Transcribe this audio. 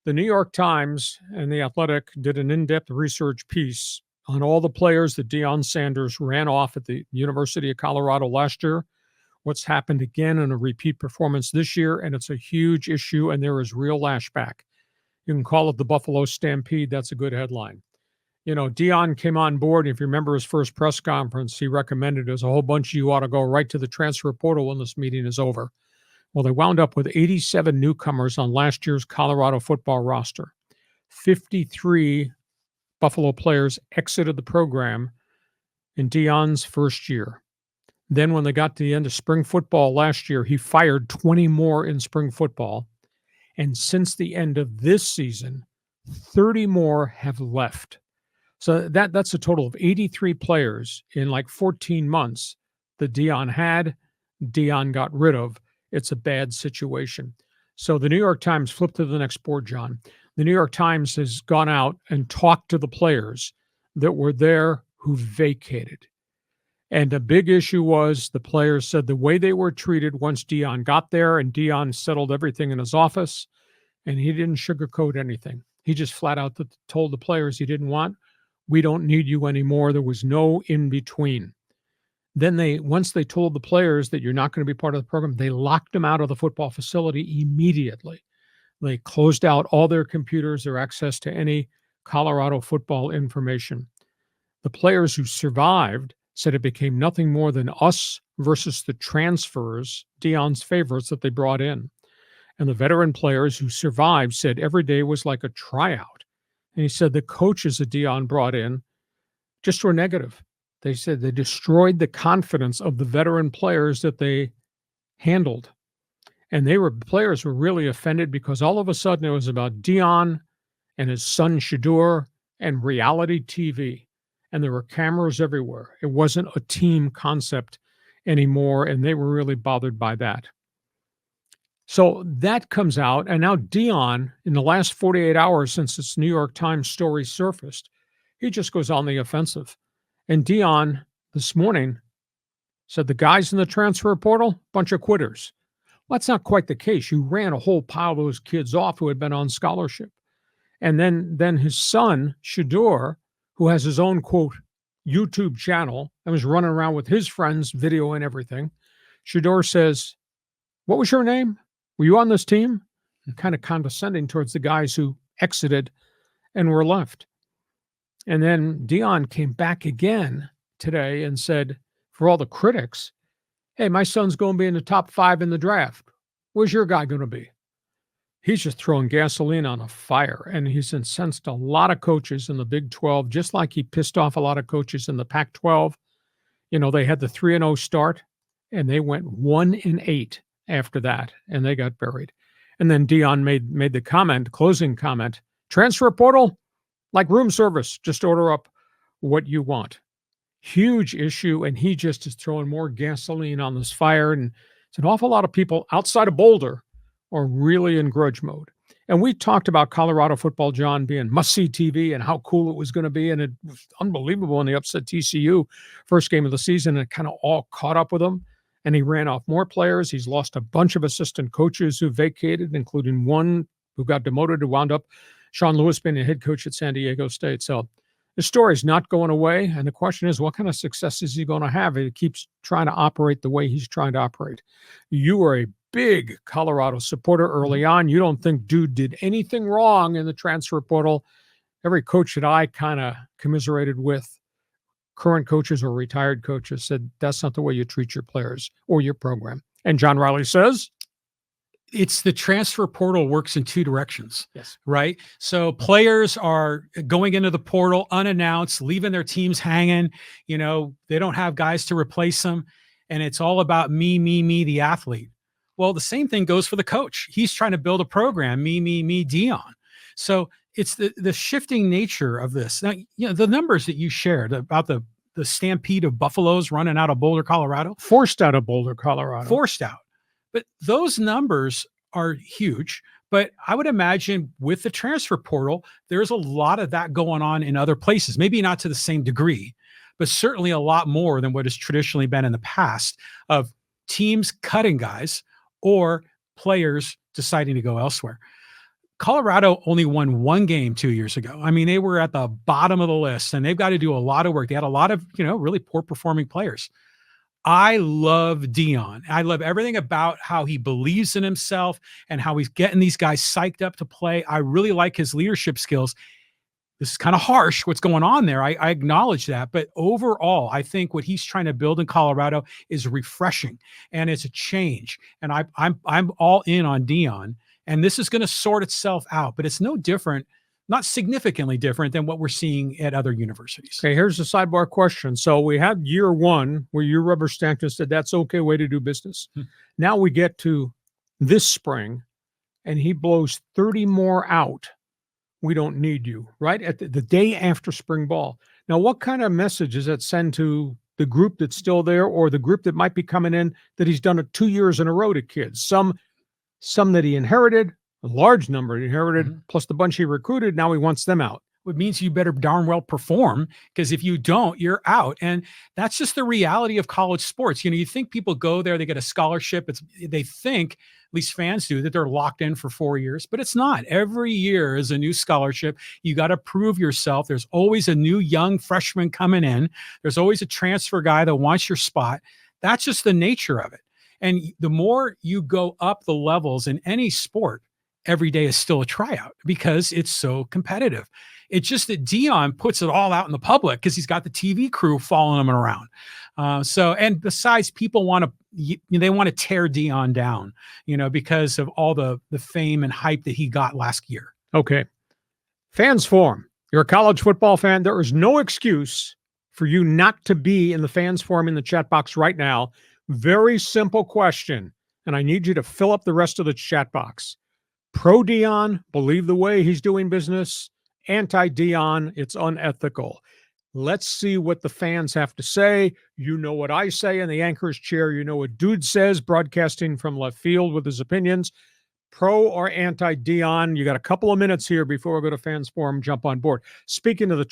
The New York Times and The Athletic did an in-depth research piece on all the players that Deion Sanders ran off at the University of Colorado last year, what's happened again in a repeat performance this year, and it's a huge issue, and there is real lashback. You can call it the Buffalo Stampede. That's a good headline. You know, Deion came on board. If you remember his first press conference, he recommended there's a whole bunch of you ought to go right to the transfer portal when this meeting is over. Well, they wound up with 87 newcomers on last year's Colorado football roster. 53 Buffalo players exited the program in Deion's first year. Then when they got to the end of spring football last year, he fired 20 more in spring football. And since the end of this season, 30 more have left. So that's a total of 83 players in like 14 months that Deion got rid of. It's a bad situation. So the New York Times, flip to the next board, John. The New York Times has gone out and talked to the players that were there who vacated. And a big issue was the players said the way they were treated once Deion got there, and Deion settled everything in his office, and he didn't sugarcoat anything. He just flat out told the players he didn't want, we don't need you anymore. There was no in between. Then once they told the players that you're not going to be part of the program, they locked them out of the football facility immediately. They closed out all their computers, their access to any Colorado football information. The players who survived said it became nothing more than us versus the transfers, Deion's favorites that they brought in. And the veteran players who survived said every day was like a tryout. And he said the coaches that Deion brought in just were negative. They said they destroyed the confidence of the veteran players that they handled. And players were really offended because all of a sudden it was about Deion and his son Shedeur and reality TV. And there were cameras everywhere. It wasn't a team concept anymore, and they were really bothered by that. So that comes out, and now Deion, in the last 48 hours since this New York Times story surfaced, he just goes on the offensive. And Deion this morning said the guys in the transfer portal, bunch of quitters. Well, that's not quite the case. You ran a whole pile of those kids off who had been on scholarship. And then his son, Shedeur, who has his own, quote, YouTube channel and was running around with his friends, video and everything. Shedeur says, what was your name? Were you on this team? And kind of condescending towards the guys who exited and were left. And then Deion came back again today and said, for all the critics, hey, my son's going to be in the top 5 in the draft. Where's your guy going to be? He's just throwing gasoline on a fire, and he's incensed a lot of coaches in the Big 12, just like he pissed off a lot of coaches in the Pac-12. You know, they had the 3-0 start, and they went 1-8 after that, and they got buried. And then Deion made the closing comment, transfer portal, like room service, just order up what you want. Huge issue, and he just is throwing more gasoline on this fire, and it's an awful lot of people outside of Boulder are really in grudge mode. And we talked about Colorado football, John, being must-see TV and how cool it was going to be, and it was unbelievable when they upset TCU first game of the season, and it kind of all caught up with him, and he ran off more players. He's lost a bunch of assistant coaches who vacated, including one who got demoted, who wound up Sean Lewis being a head coach at San Diego State. So the story's not going away, and the question is, what kind of success is he going to have? He keeps trying to operate the way he's trying to operate. You were a big Colorado supporter early on. You don't think dude did anything wrong in the transfer portal. Every coach that I kind of commiserated with, current coaches or retired coaches, said that's not the way you treat your players or your program. And John Riley says, it's the transfer portal works in two directions. Yes. Right. So players are going into the portal unannounced, leaving their teams hanging. You know, they don't have guys to replace them. And it's all about me, the athlete. Well, the same thing goes for the coach. He's trying to build a program, me, Deion. So it's the shifting nature of this. Now, you know, the numbers that you shared about the stampede of buffaloes running out of Boulder, Colorado. Forced out of Boulder, Colorado. Forced out. But those numbers are huge. But I would imagine with the transfer portal, there's a lot of that going on in other places. Maybe not to the same degree, but certainly a lot more than what has traditionally been in the past of teams cutting guys or players deciding to go elsewhere. Colorado only won one game 2 years ago. I mean, they were at the bottom of the list and they've got to do a lot of work. They had a lot of, really poor performing players. I love Deion. I love everything about how he believes in himself and how he's getting these guys psyched up to play. I really like his leadership skills. This is kind of harsh what's going on there. I acknowledge that. But overall, I think what he's trying to build in Colorado is refreshing and it's a change. And I'm all in on Deion. And this is going to sort itself out, but it's no different, not significantly different than what we're seeing at other universities. Okay, here's a sidebar question. So we had year one where you rubber stamped and said that's okay way to do business. Now we get to this spring and he blows 30 more out. We don't need you, right? At the day after spring ball. Now, what kind of message does that send to the group that's still there or the group that might be coming in that he's done it 2 years in a row to kids? Some that he inherited, a large number he inherited, plus the bunch he recruited. Now he wants them out. It means you better darn well perform, because if you don't, you're out. And that's just the reality of college sports. You think people go there, they get a scholarship. They think, at least fans do, that they're locked in for 4 years, but it's not. Every year is a new scholarship. You got to prove yourself. There's always a new young freshman coming in. There's always a transfer guy that wants your spot. That's just the nature of it. And the more you go up the levels in any sport, every day is still a tryout because it's so competitive. It's just that Deion puts it all out in the public because he's got the TV crew following him around. And besides, people want to tear Deion down, because of all the fame and hype that he got last year. Okay. Fans Forum. You're a college football fan. There is no excuse for you not to be in the Fans Forum in the chat box right now. Very simple question. And I need you to fill up the rest of the chat box. Pro Deion, believe the way he's doing business. Anti-Deion, it's unethical. Let's see what the fans have to say. You know what I say in the anchor's chair. You know what Dude says, broadcasting from left field with his opinions. Pro or anti-Deion? You got a couple of minutes here before we go to Fans Forum. Jump on board. Speaking of the